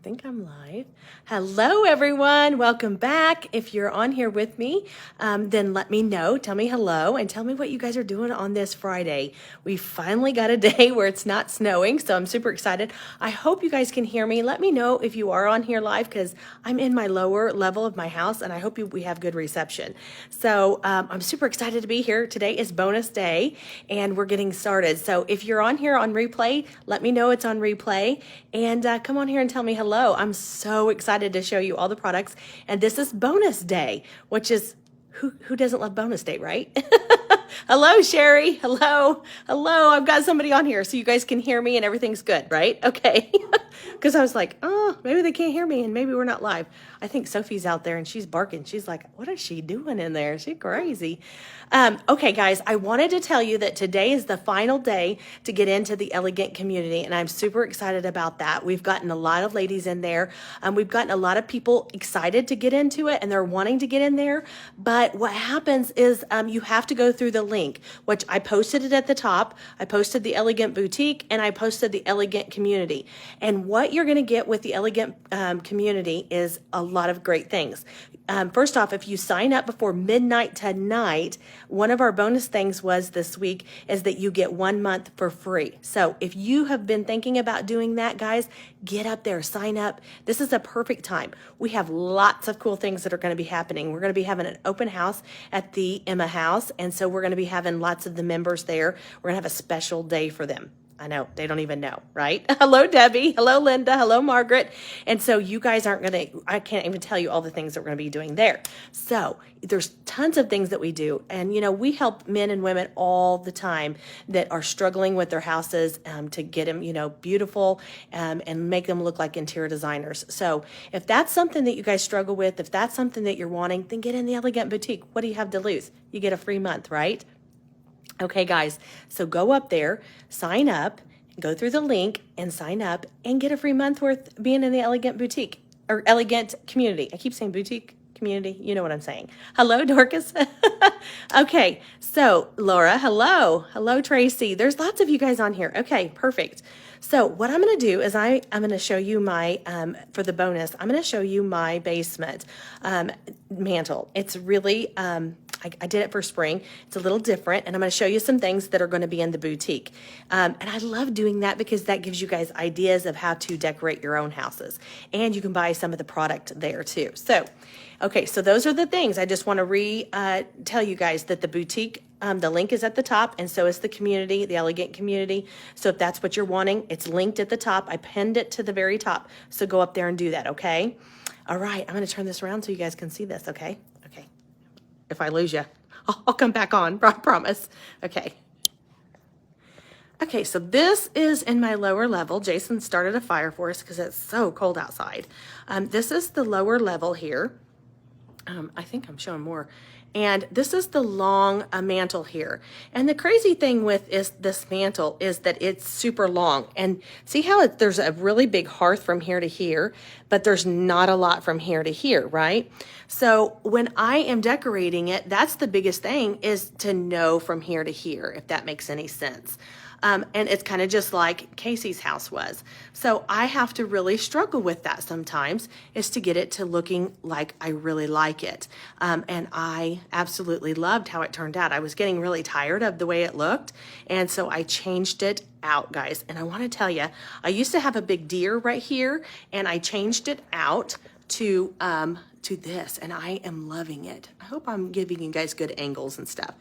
think I'm live. Hello, everyone. Welcome back. If you're on here with me, then let me know. Tell me hello and tell me what you guys are doing on this Friday. We finally got a day where it's not snowing, so I'm super excited. I hope you guys can hear me. Let me know if you are on here live because I'm in my lower level of my house and I hope we have good reception. So I'm super excited to be here. Today is bonus day and we're getting started. So if you're on here on replay, let me know it's on replay and come on here and tell me hello. I'm so excited to show you all the products. And this is bonus day, which is who doesn't love bonus day, right? Hello, Sherry. Hello. Hello. I've got somebody on here so you guys can hear me and everything's good, right? Okay. Because I was like, oh, maybe they can't hear me and maybe we're not live. I think Sophie's out there and she's barking. She's like, what is she doing in there? She's crazy. Okay, guys, I wanted to tell you that today is the final day to get into the Elegant community, and I'm super excited about that. We've gotten a lot of ladies in there. We've gotten a lot of people excited to get into it, and they're wanting to get in there. But what happens is you have to go through the link, which I posted it at the top. I posted the Elegant Boutique, and I posted the Elegant community. And what you're going to get with the Elegant community is a lot of great things. First off, if you sign up before midnight tonight, one of our bonus things was this week is that you get 1 month for free. So if you have been thinking about doing that, guys, get up there, sign up. This is a perfect time. We have lots of cool things that are going to be happening. We're going to be having an open house at the Emma House, and so we're going to be having lots of the members there. We're going to have a special day for them. I know, they don't even know, right? Hello, Debbie. Hello, Linda. Hello, Margaret. And so you guys aren't going to, I can't even tell you all the things that we're going to be doing there. So there's tons of things that we do. And, you know, we help men and women all the time that are struggling with their houses to get them, you know, beautiful and make them look like interior designers. So if that's something that you guys struggle with, if that's something that you're wanting, then get in the Elegant Boutique. What do you have to lose? You get a free month, right? Okay, guys, so go up there, sign up, go through the link and sign up and get a free month worth being in the Elegant Boutique or Elegant community. I keep saying boutique community. You know what I'm saying. Hello, Dorcas. Okay, so Laura, hello. Hello, Tracy. There's lots of you guys on here. Okay, perfect. So what I'm going to do is I'm going to show you my, for the bonus, I'm going to show you my basement mantle. It's really, I did it for spring. It's a little different, and I'm going to show you some things that are going to be in the boutique. And I love doing that because that gives you guys ideas of how to decorate your own houses. And you can buy some of the product there too. So, okay, so those are the things. I just want to tell you guys that the boutique, the link is at the top, and so is the community, the Elegant community. So if that's what you're wanting, it's linked at the top. I pinned it to the very top. So go up there and do that, okay? All right, I'm going to turn this around so you guys can see this, okay? Okay. If I lose you, I'll come back on, I promise. Okay. Okay, so this is in my lower level. Jason started a fire for us because it's so cold outside. This is the lower level here. I think I'm showing more. And this is the long mantle here. And the crazy thing with this mantle is that it's super long. And see how there's a really big hearth from here to here, but there's not a lot from here to here, right? So when I am decorating it, that's the biggest thing is to know from here to here, if that makes any sense. And it's kind of just like Casey's house was. So I have to really struggle with that sometimes, is to get it to looking like I really like it. And I absolutely loved how it turned out. I was getting really tired of the way it looked. And so I changed it out, guys. And I want to tell you, I used to have a big deer right here, and I changed it out to this, and I am loving it. I hope I'm giving you guys good angles and stuff.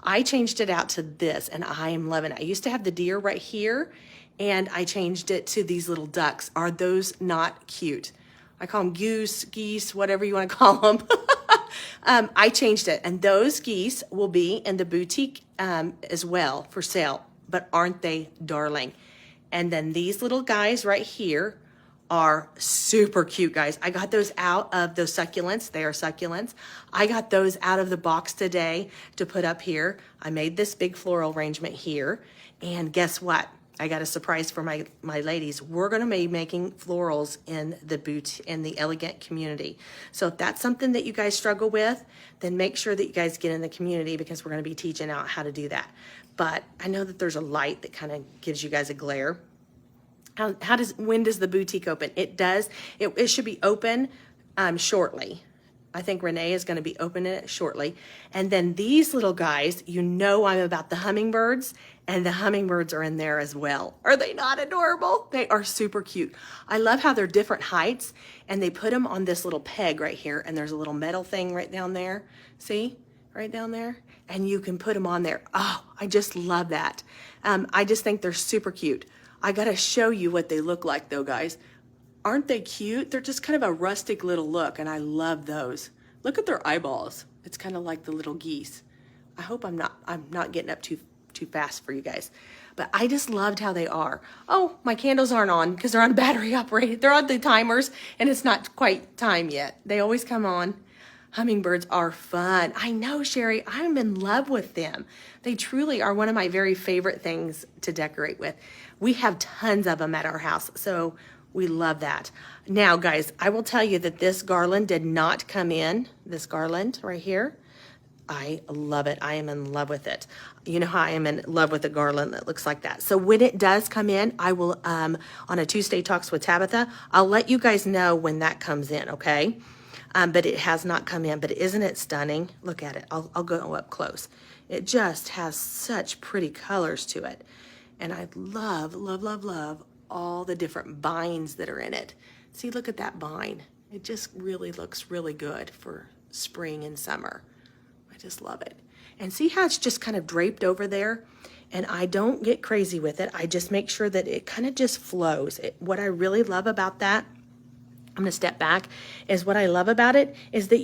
I changed it out to this, and I am loving it. I used to have the deer right here, and I changed it to these little ducks. Are those not cute? I call them goose, geese, whatever you want to call them. I changed it, and those geese will be in the boutique as well for sale, but aren't they darling? And then these little guys right here are super cute, guys. I got those out of those succulents. They are succulents. I got those out of the box today to put up here. I made this big floral arrangement here. And guess what? I got a surprise for my ladies. We're going to be making florals in the Elegant community. So if that's something that you guys struggle with, then make sure that you guys get in the community because we're going to be teaching out how to do that. But I know that there's a light that kind of gives you guys a glare. When does the boutique open? It does. It should be open shortly. I think Renee is going to be opening it shortly. And then these little guys, you know I'm about the hummingbirds, and the hummingbirds are in there as well. Are they not adorable? They are super cute. I love how they're different heights, and they put them on this little peg right here, and there's a little metal thing right down there. See? Right down there. And you can put them on there. Oh, I just love that. I just think they're super cute. I got to show you what they look like though, guys. Aren't they cute? They're just kind of a rustic little look, and I love those. Look at their eyeballs. It's kind of like the little geese. I hope I'm not getting up too fast for you guys. But I just loved how they are. Oh, my candles aren't on because they're on battery operated. They're on the timers, and it's not quite time yet. They always come on. Hummingbirds are fun. I know, Sherry, I'm in love with them. They truly are one of my very favorite things to decorate with. We have tons of them at our house, so we love that. Now, guys, I will tell you that this garland did not come in, this garland right here. I love it. I am in love with it. You know how I am in love with a garland that looks like that. So when it does come in, I will, on a Tuesday Talks with Tabitha, I'll let you guys know when that comes in, okay? But it has not come in. But isn't it stunning? Look at it. I'll go up close. It just has such pretty colors to it. And I love, love, love, love all the different vines that are in it. See, look at that vine. It just really looks really good for spring and summer. I just love it. And see how it's just kind of draped over there? And I don't get crazy with it. I just make sure that it kind of just flows. What I really love about that, I'm gonna step back, is what I love about it is that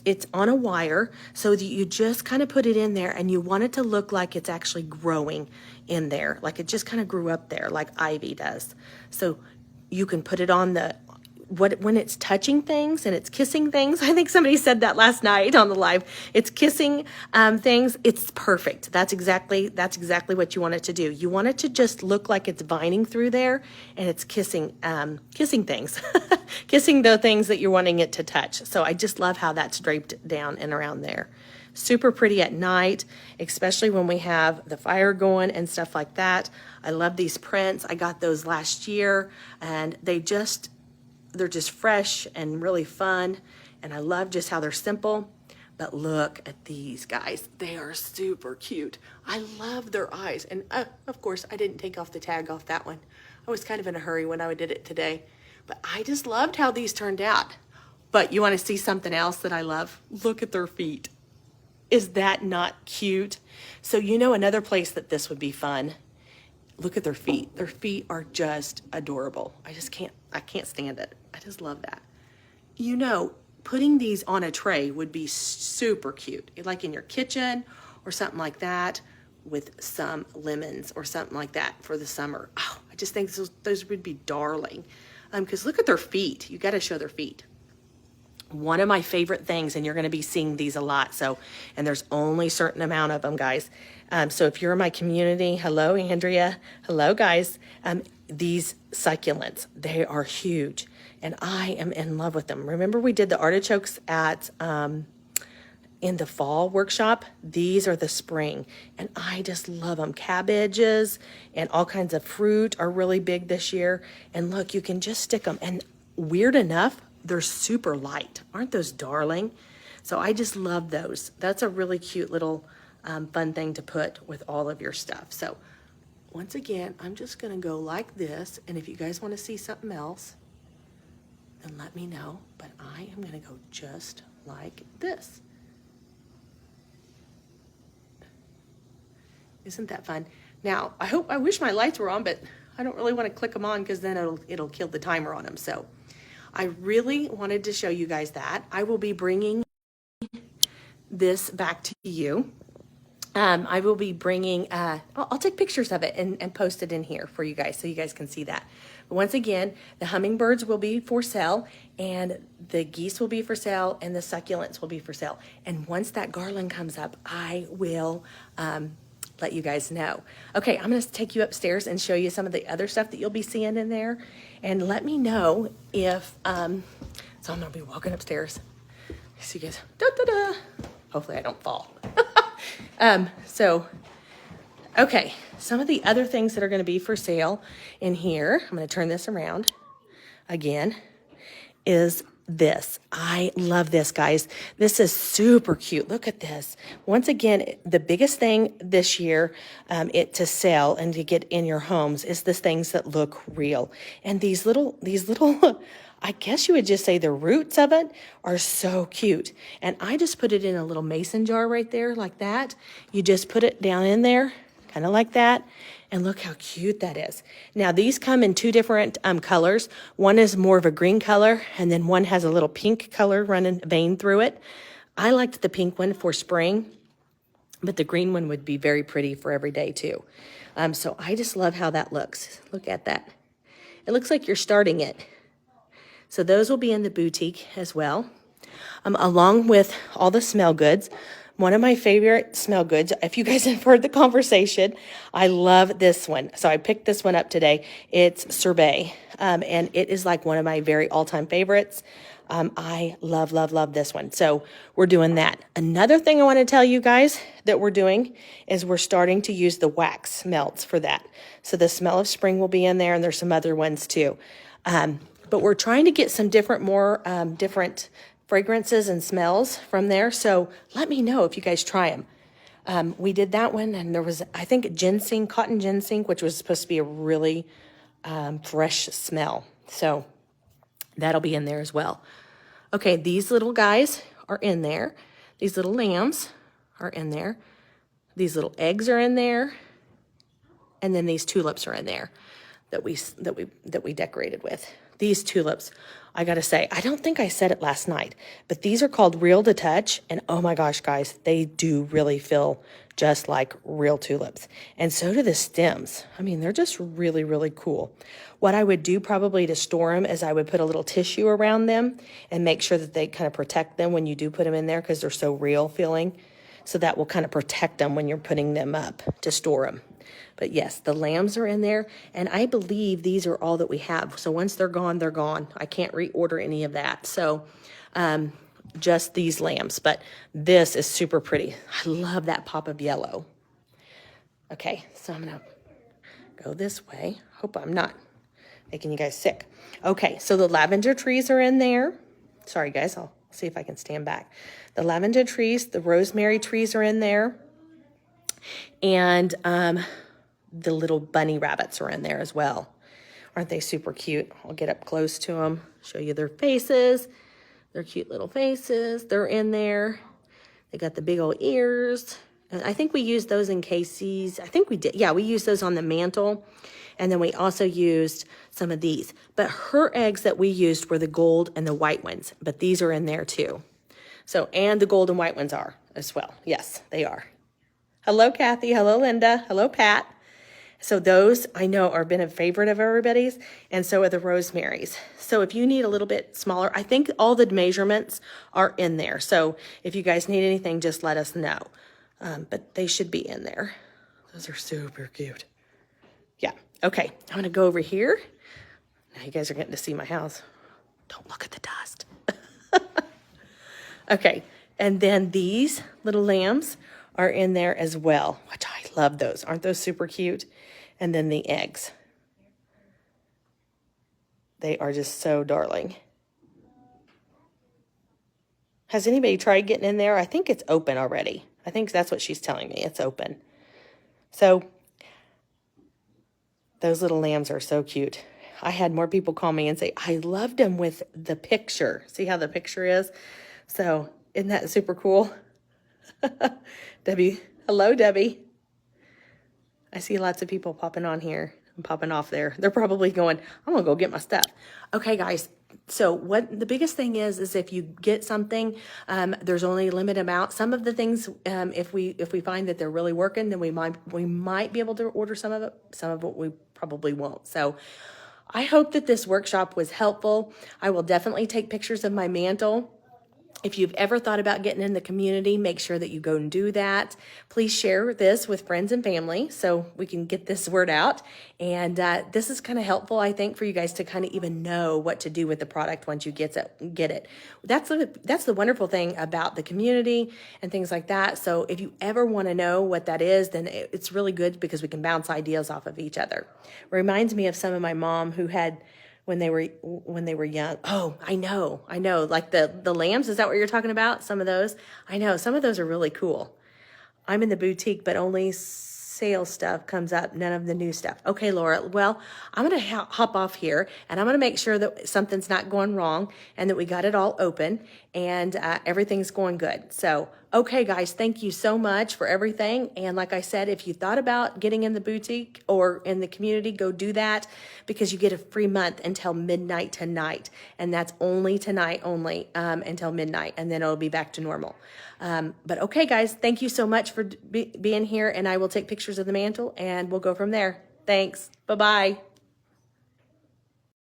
it's on a wire, so that you just kind of put it in there and you want it to look like it's actually growing in there, like it just kind of grew up there like ivy does. So you can put it on when it's touching things and it's kissing things. I think somebody said that last night on the live. It's kissing things. It's perfect. That's exactly what you want it to do. You want it to just look like it's vining through there and it's kissing things, kissing the things that you're wanting it to touch. So I just love how that's draped down and around there. Super pretty at night, especially when we have the fire going and stuff like that. I love these prints. I got those last year, and they're just fresh and really fun. And I love just how they're simple. But look at these guys. They are super cute. I love their eyes. And of course, I didn't take off the tag off that one. I was kind of in a hurry when I did it today. But I just loved how these turned out. But you want to see something else that I love? Look at their feet. Is that not cute? So you know another place that this would be fun. Look at their feet. Their feet are just adorable. I can't stand it. I just love that. You know, putting these on a tray would be super cute, like in your kitchen or something like that, with some lemons or something like that for the summer. Oh, I just think those would be darling. Because look at their feet. You got to show their feet. One of my favorite things, and you're going to be seeing these a lot, and there's only a certain amount of them, guys. So if you're in my community, hello, Andrea. Hello, guys. These succulents, they are huge, and I am in love with them. Remember we did the artichokes in the fall workshop? These are the spring, and I just love them. Cabbages and all kinds of fruit are really big this year. And look, you can just stick them, and weird enough, they're super light. Aren't those darling? So I just love those. That's a really cute little fun thing to put with all of your stuff. So once again, I'm just gonna go like this. And if you guys wanna see something else, then let me know. But I am gonna go just like this. Isn't that fun? Now, I wish my lights were on, but I don't really wanna click them on because then it'll kill the timer on them. So I really wanted to show you guys that. I will be bringing this back to you. I will be bringing, I'll take pictures of it and post it in here for you guys so you guys can see that. But once again, the hummingbirds will be for sale, and the geese will be for sale, and the succulents will be for sale. And once that garland comes up, I will let you guys know. Okay, I'm gonna take you upstairs and show you some of the other stuff that you'll be seeing in there. And let me know if, so I'm gonna be walking upstairs. See you guys, da, da, da. Hopefully I don't fall. So Okay, some of the other things that are going to be for sale in here, I'm going to turn this around again, is this. I love this, guys. This is super cute. Look at this. Once again, the biggest thing this year to sell and to get in your homes is the things that look real. And these little, I guess you would just say the roots of it are so cute. And I just put it in a little mason jar right there like that. You just put it down in there, kind of like that. And look how cute that is. Now, these come in two different colors. One is more of a green color, and then one has a little pink color running vein through it. I liked the pink one for spring, but the green one would be very pretty for every day too. So I just love how that looks. Look at that. It looks like you're starting it. So those will be in the boutique as well, along with all the smell goods. One of my favorite smell goods, if you guys have heard the conversation, I love this one. So I picked this one up today. It's Sorbet, and it is like one of my very all-time favorites. I love, love, love this one. So we're doing that. Another thing I want to tell you guys that we're doing is we're starting to use the wax melts for that. So the Smell of Spring will be in there, and there's some other ones too. But we're trying to get some different fragrances and smells from there. So let me know if you guys try them. We did that one, and there was, I think, ginseng, cotton ginseng, which was supposed to be a really fresh smell. So that'll be in there as well. Okay, these little guys are in there. These little lambs are in there. These little eggs are in there. And then these tulips are in there that we decorated with. These tulips, I gotta say, I don't think I said it last night, but these are called Real to Touch, and oh my gosh, guys, they do really feel just like real tulips. And so do the stems. I mean, they're just really, really cool. What I would do probably to store them is I would put a little tissue around them and make sure that they kind of protect them when you do put them in there, because they're so real feeling. So that will kind of protect them when you're putting them up to store them. But yes, the lambs are in there, and I believe these are all that we have. So once they're gone, they're gone. I can't reorder any of that. So just these lambs, but this is super pretty. I love that pop of yellow. Okay, so I'm gonna go this way. Hope I'm not making you guys sick. Okay, so the lavender trees are in there. Sorry guys, I'll see if I can stand back. The lavender trees, the rosemary trees are in there. And the little bunny rabbits are in there as well. Aren't they super cute? I'll get up close to them, show you their faces. Their cute little faces. They're in there. They got the big old ears. And I think we used those in cases. I think we did. Yeah, we used those on the mantle. And then we also used some of these. But her eggs that we used were the gold and the white ones. But these are in there too. So, and the gold and white ones are as well. Yes, they are. Hello, Kathy. Hello, Linda. Hello, Pat. So those I know are been a favorite of everybody's, and so are the rosemaries. So if you need a little bit smaller, I think all the measurements are in there. So if you guys need anything, just let us know. But they should be in there. Those are super cute. Yeah. Okay. I'm going to go over here. Now you guys are getting to see my house. Don't look at the dust. Okay. And then these little lambs are in there as well, which I love those. Aren't those super cute? And then the eggs. They are just so darling. Has anybody tried getting in there? I think it's open already. I think that's what she's telling me. It's open. So those little lambs are so cute. I had more people call me and say, I loved them with the picture. See how the picture is? So isn't that super cool? Debbie, hello, Debbie. I see lots of people popping on here and popping off there. They're probably going, I'm gonna go get my stuff. Okay, guys. So what the biggest thing is if you get something, there's only a limited amount. Some of the things, if we find that they're really working, then we might be able to order some of it. Some of it we probably won't. So I hope that this workshop was helpful. I will definitely take pictures of my mantle If you've ever thought about getting in the community, make sure that you go and do that. Please share this with friends and family so we can get this word out. And this is kind of helpful, I think, for you guys to kind of even know what to do with the product once you get it. That's the wonderful thing about the community and things like that. So if you ever want to know what that is, then it's really good because we can bounce ideas off of each other. Reminds me of some of my mom who had when they were young. Oh, I know. Like the lambs, is that what you're talking about? Some of those? I know, some of those are really cool. I'm in the boutique, but only sale stuff comes up, none of the new stuff. Okay, Laura, well, I'm going to hop off here, and I'm going to make sure that something's not going wrong and that we got it all open and everything's going good. So, okay, guys, thank you so much for everything. And like I said, if you thought about getting in the boutique or in the community, go do that because you get a free month until midnight tonight. And that's only tonight, until midnight. And then it'll be back to normal. But okay, guys, thank you so much for being here. And I will take pictures of the mantle and we'll go from there. Thanks. Bye-bye.